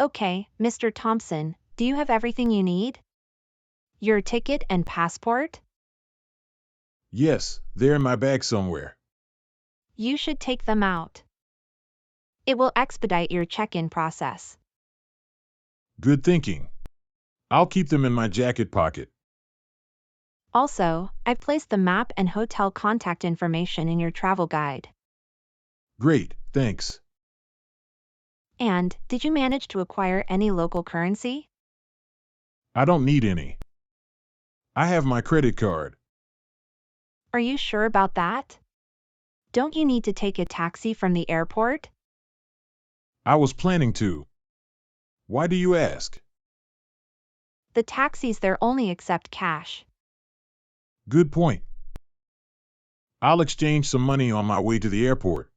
Okay, Mr. Thompson, do you have everything you need? Your ticket and passport? Yes, they're in my bag somewhere. You should take them out. It will expedite your check-in process. Good thinking. I'll keep them in my jacket pocket. Also, I've placed the map and hotel contact information in your travel guide. Great, thanks. And, did you manage to acquire any local currency? I don't need any. I have my credit card. Are you sure about that? Don't you need to take a taxi from the airport? I was planning to. Why do you ask? The taxis there only accept cash. Good point. I'll exchange some money on my way to the airport.